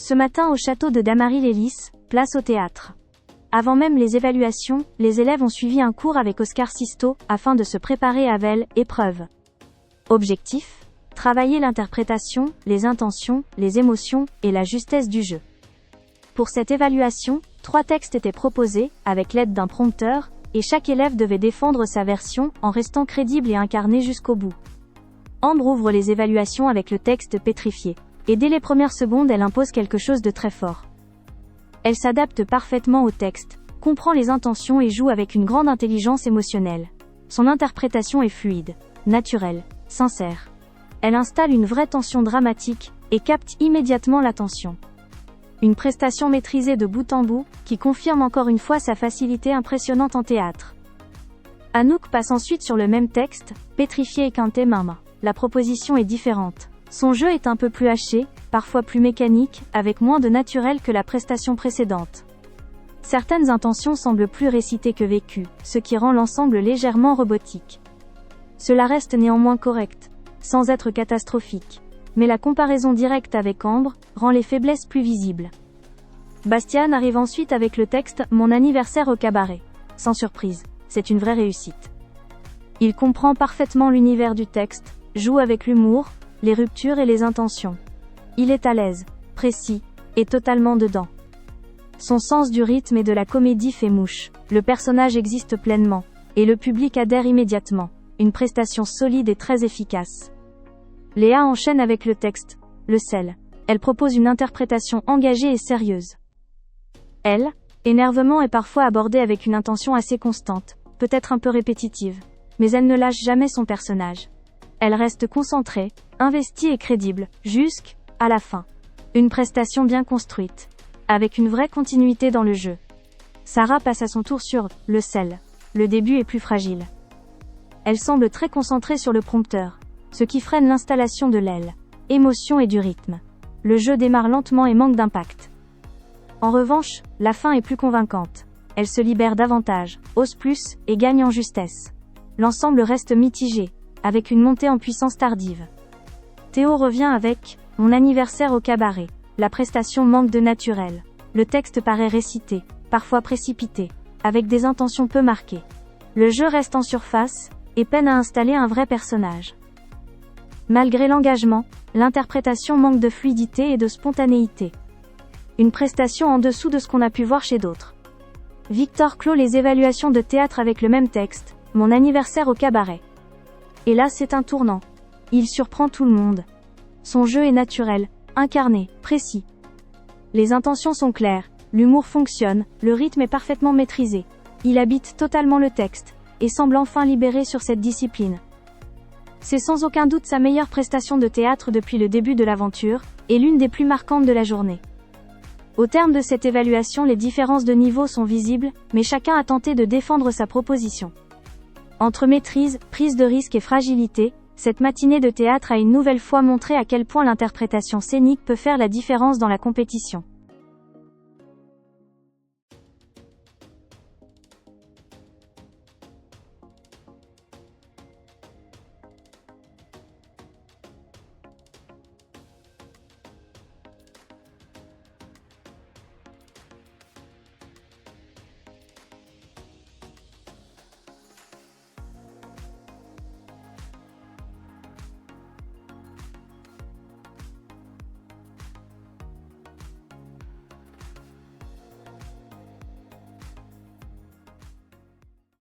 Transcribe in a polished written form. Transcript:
Ce matin au château de Damary-lès-Lys, place au théâtre. Avant même les évaluations, les élèves ont suivi un cours avec Oscar Sisto, afin de se préparer à l'épreuve. Objectif : travailler l'interprétation, les intentions, les émotions, et la justesse du jeu. Pour cette évaluation, 3 textes étaient proposés, avec l'aide d'un prompteur, et chaque élève devait défendre sa version, en restant crédible et incarné jusqu'au bout. Ambre ouvre les évaluations avec le texte pétrifié. Et dès les premières secondes, elle impose quelque chose de très fort. Elle s'adapte parfaitement au texte, comprend les intentions et joue avec une grande intelligence émotionnelle. Son interprétation est fluide, naturelle, sincère. Elle installe une vraie tension dramatique, et capte immédiatement l'attention. Une prestation maîtrisée de bout en bout, qui confirme encore une fois sa facilité impressionnante en théâtre. Anouk passe ensuite sur le même texte, pétrifié et quinté main. La proposition est différente. Son jeu est un peu plus haché, parfois plus mécanique, avec moins de naturel que la prestation précédente. Certaines intentions semblent plus récitées que vécues, ce qui rend l'ensemble légèrement robotique. Cela reste néanmoins correct, sans être catastrophique. Mais la comparaison directe avec Ambre rend les faiblesses plus visibles. Bastien arrive ensuite avec le texte « Mon anniversaire au cabaret ». Sans surprise, c'est une vraie réussite. Il comprend parfaitement l'univers du texte, joue avec l'humour, les ruptures et les intentions. Il est à l'aise, précis, et totalement dedans. Son sens du rythme et de la comédie fait mouche, le personnage existe pleinement, et le public adhère immédiatement. Une prestation solide et très efficace. Léa enchaîne avec le texte, le sel. Elle propose une interprétation engagée et sérieuse. Elle, énervement est parfois abordée avec une intention assez constante, peut-être un peu répétitive, mais elle ne lâche jamais son personnage. Elle reste concentrée, investie et crédible, jusqu'à la fin. Une prestation bien construite, avec une vraie continuité dans le jeu. Sarah passe à son tour sur « le sel ». Le début est plus fragile. Elle semble très concentrée sur le prompteur, ce qui freine l'installation de l'émotion et du rythme. Le jeu démarre lentement et manque d'impact. En revanche, la fin est plus convaincante. Elle se libère davantage, ose plus, et gagne en justesse. L'ensemble reste mitigé, avec une montée en puissance tardive. Théo revient avec « Mon anniversaire au cabaret ». La prestation manque de naturel. Le texte paraît récité, parfois précipité, avec des intentions peu marquées. Le jeu reste en surface, et peine à installer un vrai personnage. Malgré l'engagement, l'interprétation manque de fluidité et de spontanéité. Une prestation en dessous de ce qu'on a pu voir chez d'autres. Victor clôt les évaluations de théâtre avec le même texte, « Mon anniversaire au cabaret ». Et là c'est un tournant. Il surprend tout le monde. Son jeu est naturel, incarné, précis. Les intentions sont claires, l'humour fonctionne, le rythme est parfaitement maîtrisé. Il habite totalement le texte, et semble enfin libéré sur cette discipline. C'est sans aucun doute sa meilleure prestation de théâtre depuis le début de l'aventure, et l'une des plus marquantes de la journée. Au terme de cette évaluation, les différences de niveau sont visibles, mais chacun a tenté de défendre sa proposition. Entre maîtrise, prise de risque et fragilité, cette matinée de théâtre a une nouvelle fois montré à quel point l'interprétation scénique peut faire la différence dans la compétition.